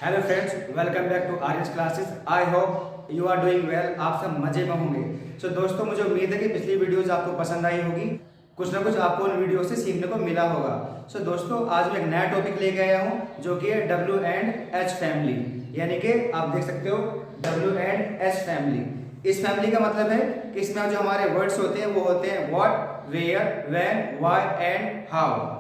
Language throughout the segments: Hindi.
Hello friends, welcome back to Aryas classes. I hope you are doing well. आप सब मजे में होंगे। सो दोस्तों, मुझे उम्मीद है कि पिछली वीडियोस आपको पसंद आई होगी, कुछ ना कुछ आपको उन वीडियो से सीखने को मिला होगा। सो दोस्तों, आज मैं एक नया टॉपिक लेके आया हूँ जो कि है W एंड H फैमिली, यानी कि आप देख सकते हो W एंड H फैमिली। इस फैमिली का मतलब है कि इसमें जो हमारे वर्ड्स होते हैं वो होते हैं what, where, when, why and how.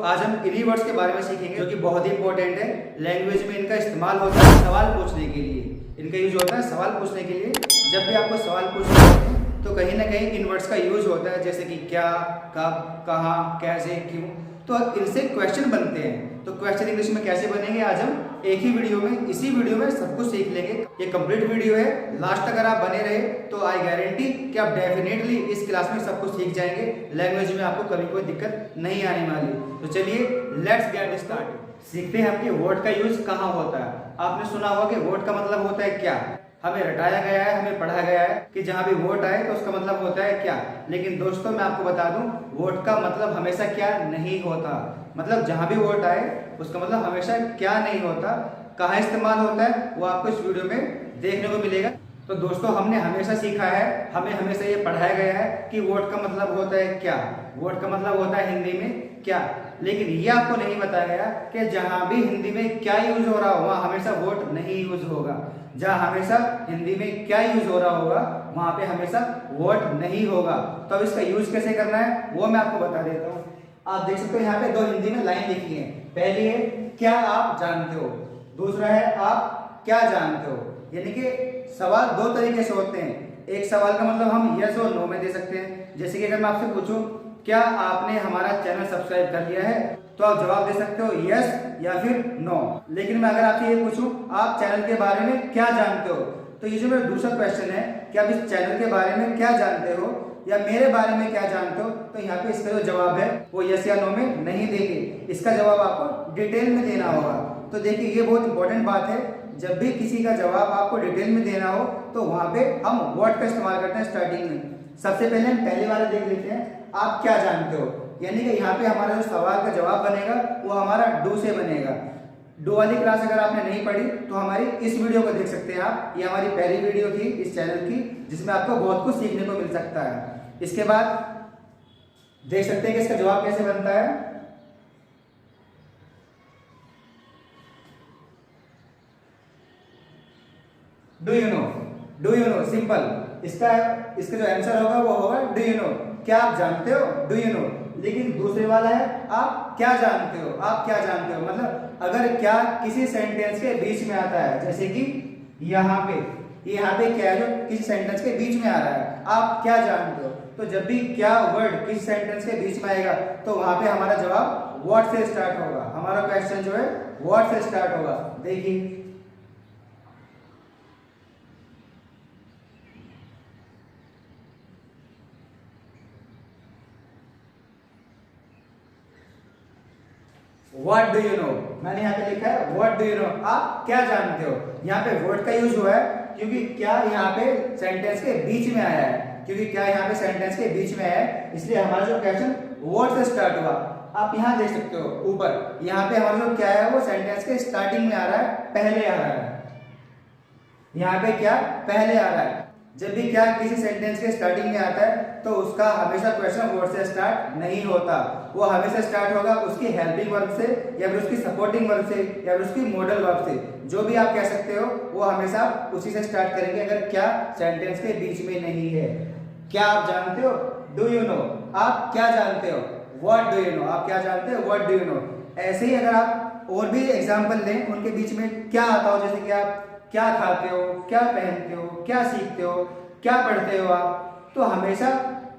आज हम इन्हीं वर्ड्स के बारे में सीखेंगे जो कि बहुत ही इंपॉर्टेंट है। लैंग्वेज में इनका इस्तेमाल होता है सवाल पूछने के लिए। इनका यूज होता है सवाल पूछने के लिए। जब भी आपको सवाल पूछना होता है तो कहीं ना कहीं इन वर्ड्स का यूज होता है, जैसे कि क्या, कब, कहाँ, कैसे, क्यों। तो इनसे क्वेश्चन बनते हैं। तो क्वेश्चन इंग्लिश में कैसे बनेंगे आज हम एक ही वीडियो में, इसी वीडियो में सब कुछ सीख लेंगे। ये कंप्लीट वीडियो है, लास्ट तक अगर आप बने रहे तो आई गारंटी कि आप डेफिनेटली इस क्लास में सब कुछ सीख जाएंगे। लैंग्वेज में आपको कभी कोई दिक्कत नहीं आने वाली। तो चलिए लेट्स गेट स्टार्ट। सीखते हैं हम कि वर्ड का यूज कहाँ होता है। आपने सुना होगा कि वर्ड का मतलब होता है क्या। हमें रटाया गया है, हमें पढ़ा गया है कि जहां भी वोट आए तो उसका मतलब होता है क्या। लेकिन दोस्तों, मैं आपको बता दूं, वोट का मतलब हमेशा क्या नहीं होता। मतलब जहां भी वोट आए उसका मतलब हमेशा क्या नहीं होता। कहाँ इस्तेमाल होता है वो आपको इस वीडियो में देखने को मिलेगा। तो दोस्तों, हमने हमेशा सीखा है, हमें हमेशा ये पढ़ाया गया है कि वोट का मतलब होता है क्या। वोट का मतलब होता है हिंदी में क्या। लेकिन ये आपको नहीं बताया गया कि जहां भी हिंदी में क्या यूज हो रहा हो वहां हमेशा वोट नहीं यूज होगा। जहां हमेशा हिंदी में क्या यूज हो रहा होगा वहां पे हमेशा वोट नहीं होगा। तो अब इसका यूज कैसे करना है वो मैं आपको बता देता हूँ। आप देख सकते हो यहाँ पे दो हिंदी में लाइन लिखी है। पहली है क्या आप जानते हो, दूसरा है आप क्या जानते हो। यानी कि सवाल दो तरीके से होते हैं। एक सवाल का मतलब हम यस और नो में दे सकते हैं। जैसे कि अगर मैं आपसे पूछूं क्या आपने हमारा चैनल सब्सक्राइब कर लिया है, तो आप जवाब दे सकते हो यस या फिर नो। लेकिन मैं अगर आपसे ये पूछूं आप चैनल के बारे में क्या जानते हो, तो ये जो मेरा दूसरा क्वेश्चन है कि आप इस चैनल के बारे में क्या जानते हो या मेरे बारे में क्या जानते हो, तो यहाँ पे इसका जो जवाब है वो यस या नो में नहीं देंगे। इसका जवाब आपको डिटेल में देना होगा। तो देखिए, ये बहुत इंपॉर्टेंट बात है। जब भी किसी का जवाब आपको डिटेल में देना हो तो वहां पे हम व्हाट का इस्तेमाल करते हैं स्टार्टिंग में। सबसे पहले हम पहले वाला देख लेते हैं, आप क्या जानते हो। यानी कि यहाँ पे हमारा जो सवाल का जवाब बनेगा वो हमारा डू से बनेगा। डू वाली क्लास अगर आपने नहीं पढ़ी तो हमारी इस वीडियो को देख सकते हैं आप। ये हमारी पहली वीडियो थी इस चैनल की, जिसमें आपको बहुत कुछ सीखने को मिल सकता है। इसके बाद देख सकते हैं कि इसका जवाब कैसे बनता है। Do you know, do you know, simple. इसका जो आंसर होगा वो होगा डू यू नो। क्या आप जानते हो, डू यू नो। लेकिन दूसरे वाला है आप क्या जानते हो, आप क्या जानते हो। मतलब अगर क्या किसी सेंटेंस के बीच में आता है, जैसे कि यहाँ पे क्या है जो किसी सेंटेंस के बीच में आ रहा है, आप क्या जानते हो। तो जब भी क्या वर्ड किसी सेंटेंस के बीच में आएगा तो वहां पे हमारा जवाब व्हाट से स्टार्ट होगा। हमारा क्वेश्चन जो है व्हाट से स्टार्ट होगा। देखिए, What do you know? मैंने यहाँ पे लिखा है What do you know? आप क्या जानते हो। यहाँ पे वर्ड का यूज हुआ है क्योंकि क्या यहाँ पे सेंटेंस के बीच में आया है। क्योंकि क्या यहाँ पे सेंटेंस के बीच में आया है, इसलिए हमारा जो क्वेश्चन वर्ड से स्टार्ट हुआ। आप यहाँ देख सकते हो ऊपर, यहाँ पे हमारा जो क्या है वो सेंटेंस के स्टार्टिंग में आ रहा है, पहले आ रहा है। यहाँ पे क्या पहले आ रहा है। जब भी क्या किसी सेंटेंस के स्टार्टिंग में आता है तो उसका हमेशा क्वेश्चन वर्ड से स्टार्ट नहीं होता। वो हमेशा स्टार्ट होगा उसकी हेल्पिंग वर्ब से या फिर उसकी सपोर्टिंग वर्ब से या फिर उसकी मॉडल वर्ब से। जो भी आप कह सकते हो वो हमेशा उसी से स्टार्ट करेंगे अगर क्या सेंटेंस के बीच में नहीं है। क्या आप जानते हो, डू यू नो। आप क्या जानते हो, व्हाट डू यू नो। आप क्या जानते हो, व्हाट डू यू नो। ऐसे ही अगर आप और भी एग्जाम्पल लें उनके बीच में क्या आता हो, जैसे कि आप क्या खाते हो, क्या पहनते हो, क्या सीखते हो, क्या पढ़ते हो आप, तो हमेशा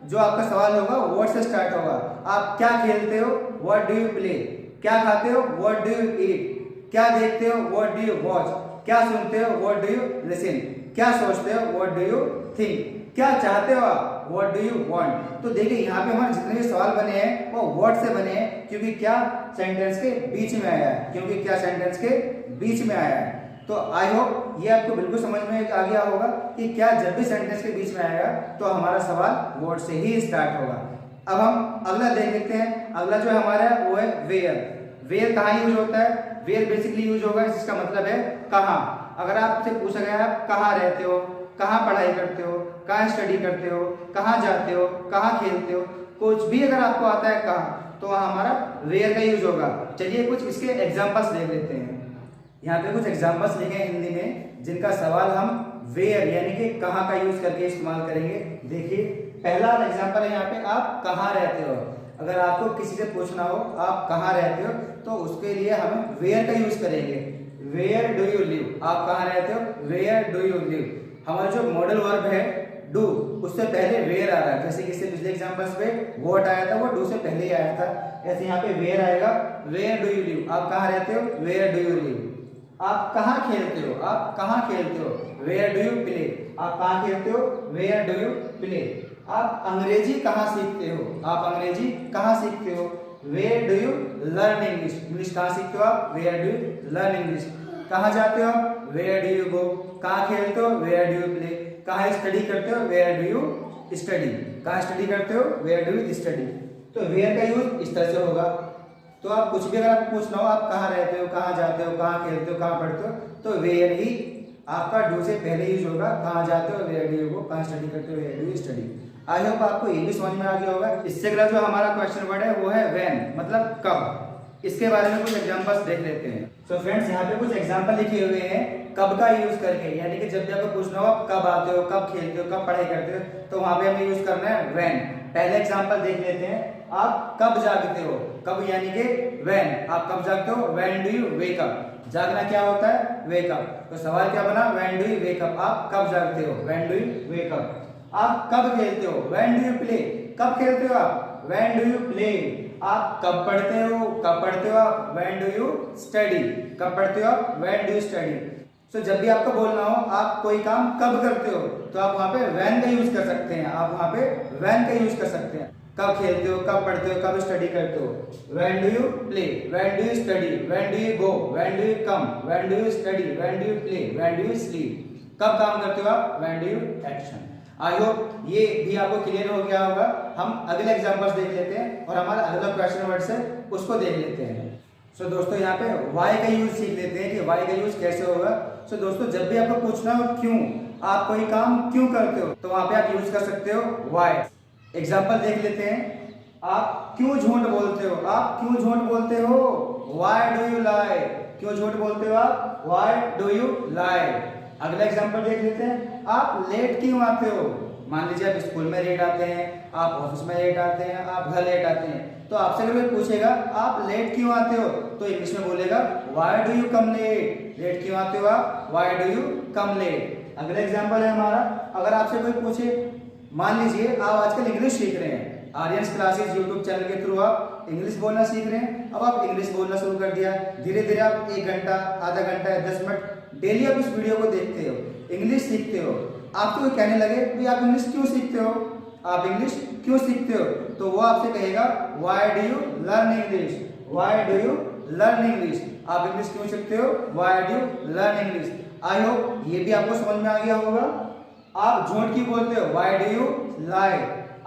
जो आपका सवाल होगा वर्ड से स्टार्ट होगा। आप क्या खेलते हो, व्हाट डू यू प्ले। क्या खाते हो, व्हाट डू यू ईट। क्या देखते हो, व्हाट डू यू वॉच। क्या सुनते हो, व्हाट डू यू लिसन। क्या सोचते हो, व्हाट डू यू थिंक। क्या चाहते हो आप, व्हाट डू यू वांट। तो देखिए, यहाँ पे हमारे जितने भी सवाल बने हैं वो वर्ड से बने हैं क्योंकि क्या सेंटेंस के बीच में आया है। क्योंकि क्या सेंटेंस के बीच में आया है। तो आई होप ये आपको बिल्कुल समझ में आ गया होगा कि क्या जब भी सेंटेंस के बीच में आएगा तो हमारा सवाल वर्ड से ही स्टार्ट होगा। अब हम अगला देख लेते हैं। अगला जो हमारा है वो है वेयर। वेयर कहाँ यूज होता है? वेयर बेसिकली यूज होगा जिसका मतलब है कहाँ। अगर आपसे पूछा गया आप कहाँ रहते हो, कहाँ पढ़ाई करते हो, कहाँ स्टडी करते हो, कहाँ जाते हो, कहाँ खेलते हो, कुछ भी अगर आपको आता है कहाँ, तो वहाँ हमारा वेयर का यूज होगा। चलिए कुछ इसके एग्जाम्पल्स देख लेते हैं। यहाँ पे कुछ एग्जाम्पल्स लिखे हैं हिंदी में जिनका सवाल हम वेयर यानी कि कहाँ का यूज करके इस्तेमाल करेंगे। देखिए पहला एग्जाम्पल है यहाँ पे, आप कहाँ रहते हो। अगर आपको किसी से पूछना हो आप कहाँ रहते हो तो उसके लिए हम वेयर का यूज करेंगे। वेयर डू यू लिव, आप कहाँ रहते हो, वेयर डू यू लिव। हमारा जो मॉडल वर्ब है डू, उससे पहले वेयर आ रहा है। जैसे कि पिछले एग्जांपल्स पे व्हाट आया था, वो डू से पहले ही आया था। ऐसे यहाँ पे वेयर आएगा, वेयर डू यू लिव, आप कहाँ रहते हो, वेयर डू यू लिव। आप कहाँ खेलते हो, आप कहाँ खेलते हो, वेयर डू यू प्ले, आप कहाँ खेलते हो, वेयर डू यू प्ले। आप अंग्रेजी कहाँ सीखते हो, आप अंग्रेजी कहाँ सीखते हो, where do you learn English, English कहाँ सीखते हो आप, where do you learn English. कहाँ जाते हो आप, वेयर डू यू गो। कहाँ खेलते हो, वेयर डू यू प्ले। कहाँ स्टडी करते हो, वेयर डू यू स्टडी। कहाँ स्टडी करते हो, वेयर डू यू स्टडी। तो वेयर का यूज इस तरह से होगा। तो आप कुछ भी अगर आपको पूछना हो आप कहाँ रहते हो, कहाँ जाते हो, कहाँ खेलते हो, कहाँ पढ़ते हो, तो वेयर ही आपका डू से पहले यूज होगा। कहाँ जाते हो, वेयर डू यू गो। कहाँ स्टडी करते हो, where do you study. I hope आपको ये भी समझ में आ गया होगा। इससे अगला जो हमारा क्वेश्चन वर्ड है वो है व्हेन, मतलब कब। इसके बारे में कुछ एग्जांपल्स देख लेते हैं। सो फ्रेंड्स यहाँ पे कुछ एग्जांपल लिखे हुए हैं कब का यूज करके, यानी कि जब भी आपको पूछना हो आप कब आते हो, कब खेलते हो, कब पढ़ाई करते हो, तो वहां पे हमें यूज करना है व्हेन। पहले एग्जांपल देख लेते हैं, आप कब जागते हो, कब यानी कि व्हेन। आप कब जागते हो, when do you wake up. जागना क्या होता है, वेक अप। तो सवाल क्या बना, when do you wake up, आप कब जागते हो, when do you wake up. आप कब खेलते हो, व्हेन डू यू प्ले, कब खेलते हो आप, व्हेन डू यू प्ले। आप कब पढ़ते हो, कब पढ़ते हो आप, व्हेन डू यू स्टडी, कब पढ़ते हो आप, व्हेन डू यू स्टडी। सो जब भी आपको बोलना हो आप कोई काम कब करते हो, तो आप वहां पे व्हेन का यूज कर सकते हैं। आप वहां पे व्हेन का यूज कर सकते हैं। कब खेलते हो, कब पढ़ते हो, कब स्टडी करते हो, when do you play, when do you study, when do you go, when do you come, when do you study, when do you play, when do you sleep. कब काम करते हो आप, when do you action. I hope ये भी आपको क्लियर हो गया होगा। हम अगले एग्जांपल्स देख लेते हैं और हमारा अगला क्वेश्चन वर्ड से उसको देख लेते हैं। सो दोस्तों यहाँ पे वाई का यूज सीख लेते हैं कि वाई का यूज कैसे होगा। सो दोस्तों जब भी आपको पूछना हो क्यों, आप कोई काम क्यों करते हो, तो वहां पे आप यूज कर सकते हो वाई। एग्जाम्पल देख लेते हैं, आप क्यों झूठ बोलते हो, आप क्यों झूठ बोलते हो, वाई डू यू लाई। क्यों झूठ बोलते हो आप, वाई डू यू लाई। अगला एग्जाम्पल देख लेते हैं, आप लेट क्यों आते हो। मान लीजिए आप स्कूल में लेट आते हैं, आप ऑफिस में लेट आते हैं, आप घर लेट आते हैं, तो आपसे अगर कोई पूछेगा आप लेट क्यों आते हो, तो इंग्लिश में बोलेगा why do you come late. Late क्यों आते हो आप, why do you come late. अगला एग्जाम्पल है हमारा, अगर आपसे कोई पूछे, मान लीजिए आप आजकल इंग्लिश सीख रहे हैं, आर्यंस क्लासेस यूट्यूब चैनल के थ्रू आप इंग्लिश बोलना सीख रहे हैं। अब आप इंग्लिश बोलना शुरू कर दिया, धीरे धीरे आप 1 घंटा, आधा घंटा, 10 मिनट डेली आप इस वीडियो को देखते हो, इंग्लिश सीखते हो। आपको कोई कहने लगे कि आप इंग्लिश क्यों सीखते हो, आप इंग्लिश क्यों सीखते हो, तो वो आपसे कहेगा why do you learn English, why do you learn English. आप इंग्लिश क्यों सीखते हो, why do you learn English. I hope ये भी आपको समझ में आ गया होगा। आप झूठ क्यों बोलते हो, व्हाई डू यू लाई।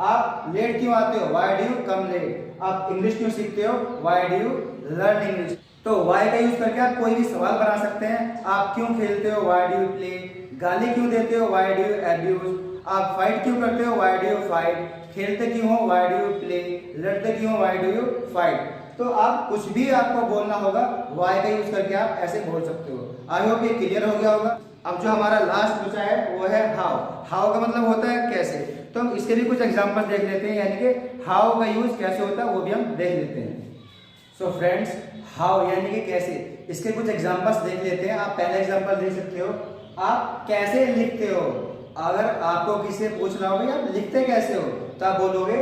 आप लेट क्यों आते हो, why do you come late. आप इंग्लिश क्यों सीखते हो, why do you learn English. तो व्हाई का यूज करके आप कोई भी सवाल बना सकते हैं। आप क्यों खेलते हो, व्हाई डू यू प्ले। गाली क्यों देते हो, व्हाई डू यू अब्यूज। आप फाइट क्यों करते हो, व्हाई डू यू फाइट। खेलते क्यों हो, व्हाई डू यू प्ले। लड़ते क्यों हो, व्हाई डू यू फाइट। तो आप कुछ भी आपको बोलना होगा व्हाई का यूज करके आप ऐसे बोल सकते हो। आई होप ये क्लियर हो गया होगा। अब जो हमारा लास्ट पूछा है वो है हाउ। हाउ का मतलब होता है कैसे, तो हम इसके भी कुछ एग्जांपल देख लेते हैं, यानी कि हाउ का यूज कैसे होता है वो भी हम देख लेते हैं। सो फ्रेंड्स हाउ यानी कि कैसे, इसके कुछ एग्जांपल्स देख लेते हैं। आप पहला एग्जांपल देख सकते हो, आप कैसे लिखते हो। अगर आपको किसी से पूछना हो भाई आप लिखते कैसे हो, तो आप बोलोगे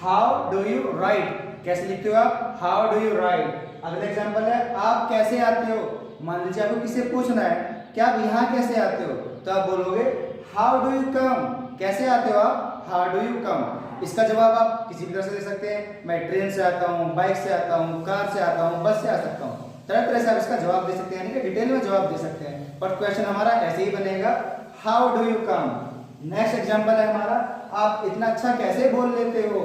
हाउ डू यू राइट। कैसे लिखते हो आप, हाउ डू यू राइट। अगला एग्जांपल है, आप कैसे आते हो। मान लीजिए आपको किसी से पूछना है कि आप यहाँ कैसे आते हो, तो आप बोलोगे हाउ डू यू कम। कैसे आते हो आप, हाउ डू यू कम। इसका जवाब आप किसी भी तरह से दे सकते हैं, मैं ट्रेन से आता हूँ, बाइक से आता हूँ, कार से आता हूँ, बस से आ सकता हूँ। तरह तरह से आप इसका जवाब दे सकते हैं, यानी कि डिटेल में जवाब दे सकते हैं। बट क्वेश्चन हमारा ऐसे ही बनेगा, how do you come. Next example है हमारा, आप इतना अच्छा कैसे बोल लेते हो।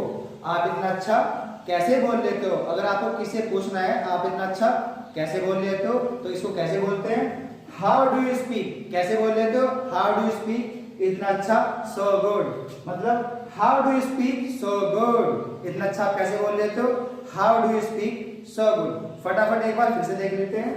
आप इतना अच्छा कैसे बोल लेते हो? अगर आपको किससे पूछना है आप इतना अच्छा कैसे बोल लेते हो तो इसको कैसे बोलते हैं? How do you speak. कैसे बोल लेते हो? हाउ डू यू स्पीक इतना अच्छा, सो गुड। मतलब how do you speak so good, इतना अच्छा आप कैसे बोल लेते हो? How do you speak so good. फटाफट एक बार फिर से देख लेते हैं।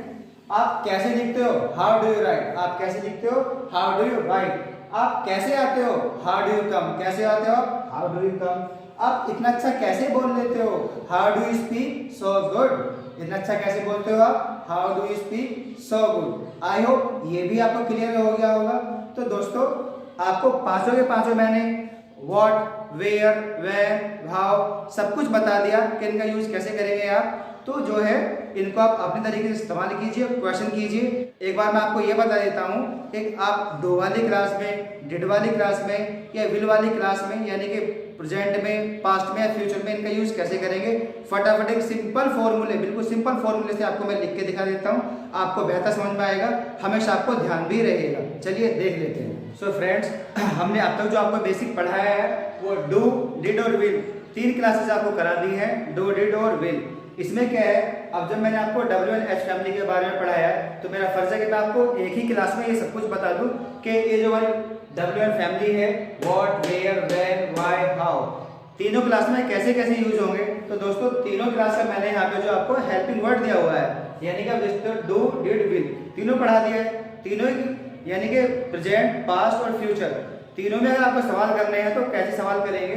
आप कैसे लिखते हो? How do you right. आप कैसे लिखते हो? How do you right. आप कैसे आते हो? हाउ डू यू कम। कैसे आते हो आप? हाउ डू यू कम। आप इतना अच्छा कैसे बोल लेते हो? How do you speak so good. इतना अच्छा कैसे बोलते हो आप? How do you speak so good. I hope ये भी आपको क्लियर हो गया होगा। तो दोस्तों आपको पांचों के पांचों मैंने व्हाट, वेयर, व्हेन, हाउ सब कुछ बता दिया कि इनका यूज कैसे करेंगे आप। तो जो है इनको आप अपने तरीके से इस्तेमाल कीजिए, क्वेश्चन कीजिए। एक बार मैं आपको ये बता देता हूँ कि आप डू वाली क्लास में, डिड वाली क्लास में या विल वाली क्लास में यानी कि प्रेजेंट में, पास्ट में या फ्यूचर में इनका यूज कैसे करेंगे। फटाफट एक सिंपल फॉर्मूले, बिल्कुल सिंपल फॉर्मूले से आपको मैं लिख के दिखा देता हूँ, आपको बेहतर समझ में आएगा, हमेशा आपको ध्यान भी रहेगा। चलिए देख लेते हैं। सो फ्रेंड्स, हमने अब तक जो आपको बेसिक पढ़ाया है वो डू, डिड और विल, 3 क्लासेस आपको करा दी है, डू, डिड और विल। इसमें क्या है, अब जब मैंने आपको WNH फैमिली के बारे में पढ़ाया है तो मेरा फर्ज है कि मैं आपको एक ही क्लास में ये सब कुछ बता दूं कि ये जो हमारी WN फैमिली है, what, where, when, why, how, तीनों क्लास में कैसे कैसे यूज होंगे। तो दोस्तों तीनों क्लास का मैंने यहाँ पे जो आपको हेल्पिंग वर्ड दिया हुआ है, यानी कि डू, डिड, विल तीनों पढ़ा दिया है। तीनों यानी कि प्रेजेंट, पास्ट और फ्यूचर, तीनों में अगर आपको सवाल करने हैं तो कैसे सवाल करेंगे।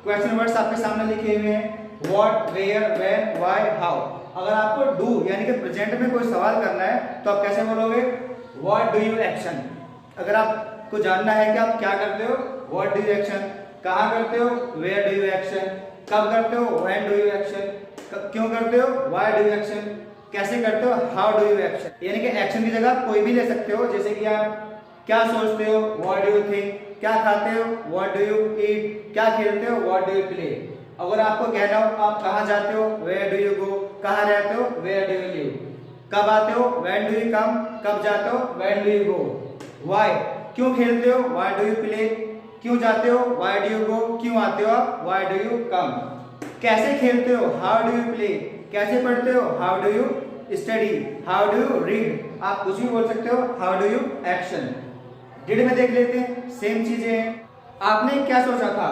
क्वेश्चन वर्ड्स आपके सामने लिखे हुए हैं, what, where, when, why, how. अगर आपको डू यानी कि प्रेजेंट में कोई सवाल करना है तो आप कैसे बोलोगे? What do you action. अगर आपको जानना है कि आप क्या करते हो, व्हाट डू यू एक्शन। कहाँ करते हो? Where do you action. कब करते हो? When do you action. क्यों करते हो? Why do you action. कैसे करते हो? How do you action. यानी कि एक्शन की जगह आप कोई भी ले सकते हो, जैसे कि आप क्या सोचते हो? What do you think. क्या खाते हो? What do you eat. क्या खेलते हो? What do you play. अगर आपको कहना हो आप कहाँ जाते हो? Where do you go. कहाँ रहते हो? Where do you live. कब आते हो? When do you come. कब जाते हो? When do you go. Why, क्यों खेलते हो? Why do you play. क्यों जाते हो? व्हाई डू यू गो। क्यों आते हो आप? व्हाई डू यू कम। कैसे खेलते हो? How do you play. कैसे पढ़ते हो? How do you study. How do you read. आप कुछ भी बोल सकते हो। How do you action. Did में देख लेते हैं, सेम चीजें हैं। आपने क्या सोचा था?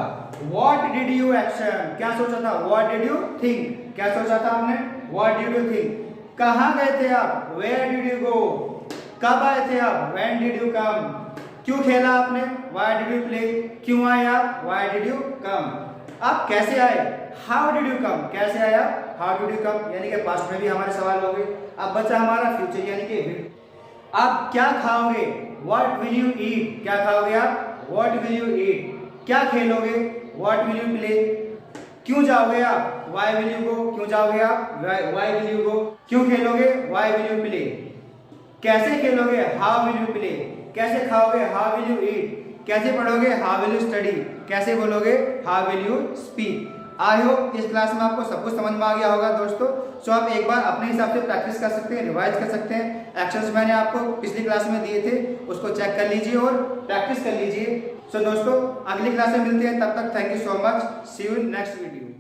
What did you action। क्या सोचा था? What did you think। क्या सोचा था आपने? What did you think। कहाँ गए थे आप? Where did you go। कब आए थे आप? When did you come। क्यों खेला आपने? Why did you play। क्यों आए आप? Why did you come। आप कैसे आए? How did you come। कैसे आए आप? How did you come। यानी कि पास्ट में भी हमारे सवाल हो गए। अब बचा हमारा फ्यूचर यानी कि आप क्या खाओगे? What will you eat। क्या खाओगे आप? What will you eat। क्या खेलोगे? What will you play। क्यों जाओगे आप? Why will you go। क्यों जाओगे आप? Why will you go। क्यों खेलोगे? Why will you play। कैसे खेलोगे? How will you play। कैसे खाओगे? How will you eat। कैसे पढ़ोगे? How will you study। कैसे बोलोगे? How will you speak। I hope इस क्लास में आपको सब कुछ समझ में आ गया होगा दोस्तों। सो आप एक बार अपने हिसाब से प्रैक्टिस कर सकते हैं, रिवाइज कर सकते हैं। एक्शंस मैंने आपको पिछली क्लास में दिए थे, उसको चेक कर लीजिए और प्रैक्टिस कर लीजिए। सो दोस्तों अगली क्लास में मिलते हैं, तब तक thank you so much. See you in next video.